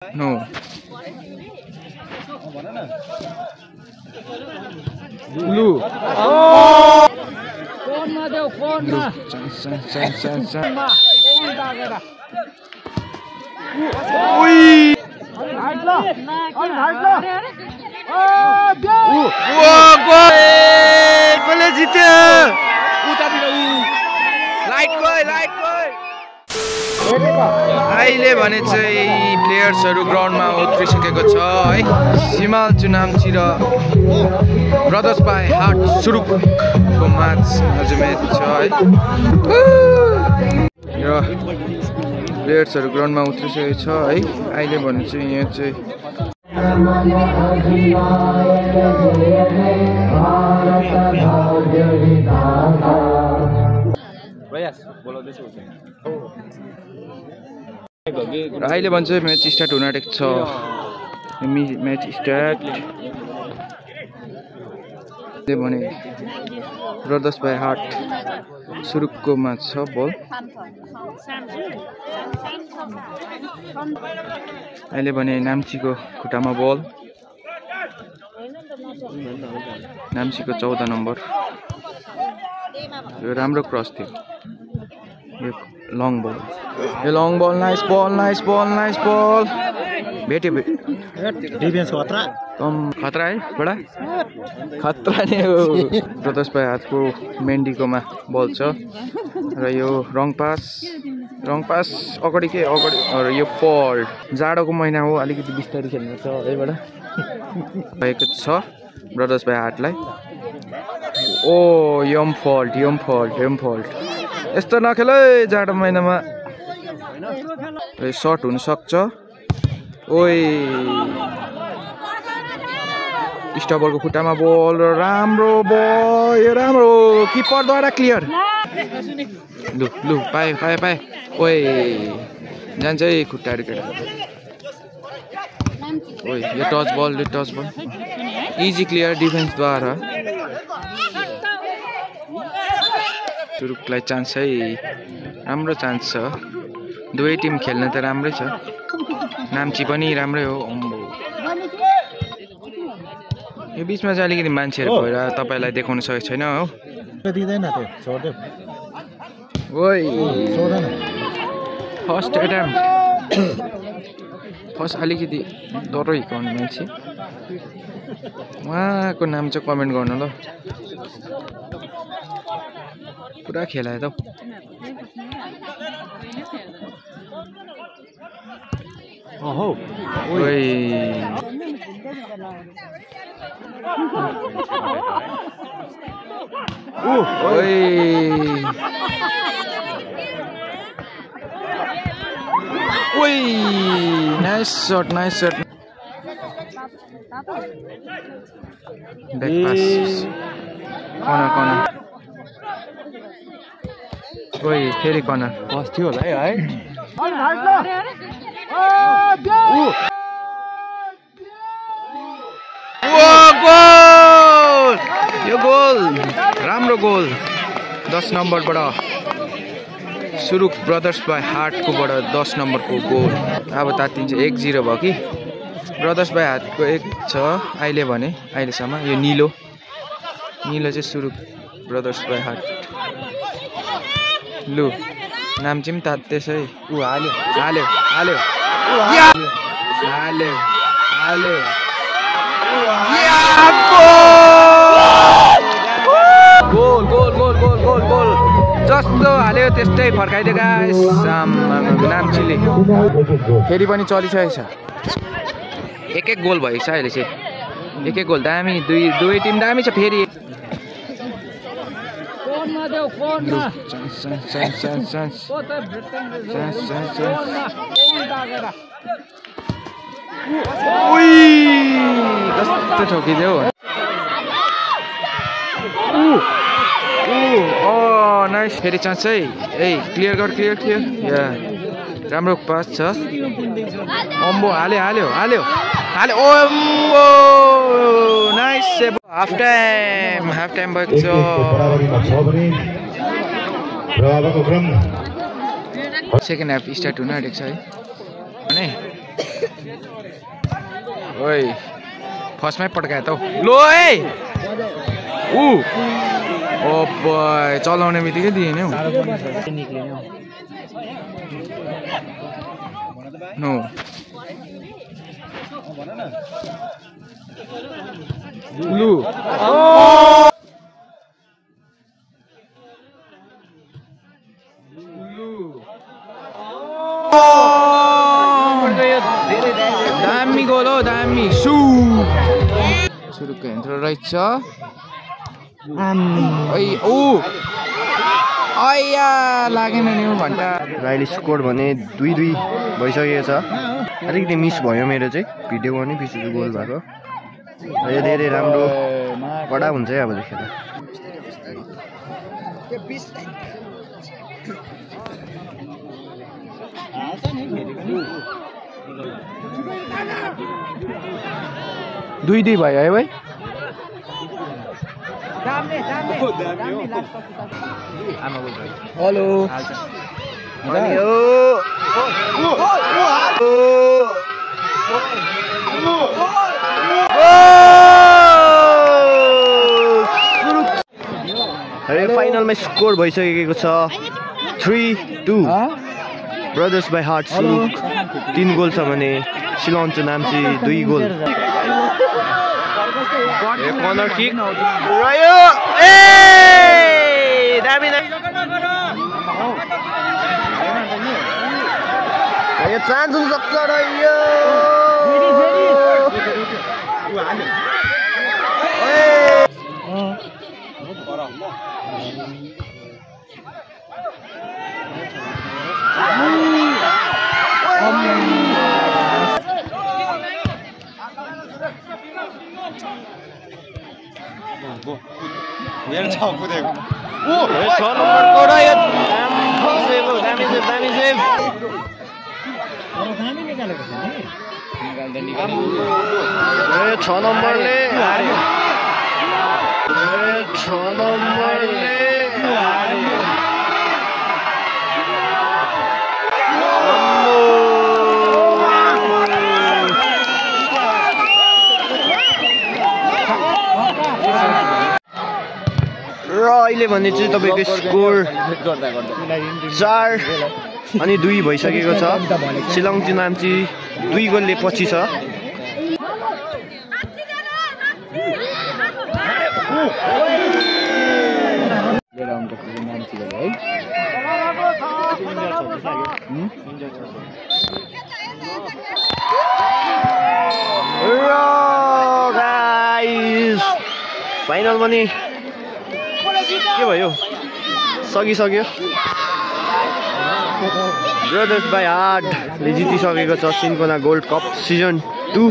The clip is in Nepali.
No. Blue. Oh! Phone ma deu phone ma. Ui! Wow, goal! Boleh जित्यो! उतातिर उ. लाइट गयो. अहिले भने चाहिँ प्लेयर्सहरु ग्राउन्डमा उत्रिसकेको छ है. सिमाल चुनाम्ची र ब्रदर्स बाइ हार्ट सुरुकको म्याच आज म्याच छ है. र प्लेयर्सहरु ग्राउन्डमा उत्रिसकेको छ है. अहिले भने चाहिँ यहाँ चाहिँ र अहिले भन्छ म्याच स्टार्ट हुन आँटेको छ. म्याच स्टार्ट भने ब्रदर्स बाइ हार्ट सुरुकको म्याच छ. बल अहिले भने नाम्चीको खुट्टामा बल. नाम्चीको 14 नम्बर. यो राम्रो क्रस थियो. यो लङ बल. नाइस बल. भेट्यो. डिफेन्स खतरा. कम खतरा है बडा. खतरा नै हो. ब्रदर्स बाइ हार्टको मेन्डीकोमा बल छ र यो रङ पास अगाडि र यो फल्ट. जाडोको महिना हो, अलिकति बिस्तारै खेल्नु छ यहीबाट भएको छ ब्रदर्स बाइ हार्टलाई. ओ यम फल्ट. यस्तो नखेल है जाडो महिनामा. सर्ट हुन सक्छ. ओइ स्टबलको खुट्टामा बल. राम्रो किपरद्वारा क्लियर. लु पाए. ओइ जान्छ है खुट्टाहरू केटा. ओइ यो टच बल. इजी क्लियर डिफेन्सद्वारा. सुरुकलाई चान्स है. राम्रो चान्स छ. दुवै टिम खेल्न त राम्रै छ. नाम्ची पनि राम्रै हो. यो बिचमा चाहिँ अलिकति मान्छेहरू भएर तपाईँलाई देखाउन सकेको छैन हो. ओइ फर्स्ट एटेम्प. फर्स्ट अलिकति डह्रो हिर्काउने मान्छे. उहाँको नाम चाहिँ कमेन्ट गर्नु ल. पुरा खेलायो त. ओइ nice shot. Back pass. Corner. ओइ फेरि कॉर्नर. पास थियो होला है. गोल. यो गोल राम्रो गोल. 10 नम्बरबाट सुरुक ब्रदर्स बाइ हार्टकोबाट 10 नम्बरको गोल. अब तातिन्छ. 1-0 भयो कि. ब्रदर्स बाइ हार्टको 1 छ अहिले भने. अहिलेसम्म यो निलो चाहिँ सुरुक ब्रदर्स बाइ हार्ट. लु नाम चाहिँ तात्तेछ है. ऊ हाल्यो. गोल. जस्तो हाल्यो त्यस्तै फर्काइदियो गाइस. नाम्चीले फेरि पनि चलिसकेको छ. एक गोल भएको छ अहिले चाहिँ. एक गोल. दामी. दुवै टिम दामी छ. फेरि कस्तो ठोकिदियो. नाइस. फेरि चान्स है. क्लियर गर. या राम्रो पास छ. अम्बो हाल्यो. Nice save. हाफ टाइम भएको छ. सेकेन्ड हाफ स्टार्ट हुन आँटेको छ है. ओइ फर्स्टमै पड्कायो त लो है ऊ ओ बय चलाउने बित्तिकै दिएन हौ नो लु दामी गोल हो दामी सुरुको हेन्द्रो रहेछ ओ अया लागेन नि घन्टा अहिले स्कोर भने 2-2 भइसकेको छ अलिकति मिस भयो मेरो चाहिँ भिडियो गर्ने पछि गोल भएको यो धेरै राम्रो कडा हुन्छ है अबदेखि दुई दुई भयो है भाइ हेलो फाइनलमा स्कोर भइसकेको छ 3-2 ब्रदर्स बाई हार्ट सुरुक 3 गोल छ भने सिलङचु नाम्ची 2 गोल कर्नर किक रह्यो ए दामी यो चान्स हुन सक्छ रह्यो र अहिले भने चाहिँ तपाईको स्कोर 4 अनि 2 भइसकेको छ सिलङचु नाम्ची 2 गोलले पछि छ फाइनल पनि के भयो सकिसक्यो ब्रदर्स बाई हार्टले जितिसकेको छ सिन्कोना गोल्ड कप सिजन 2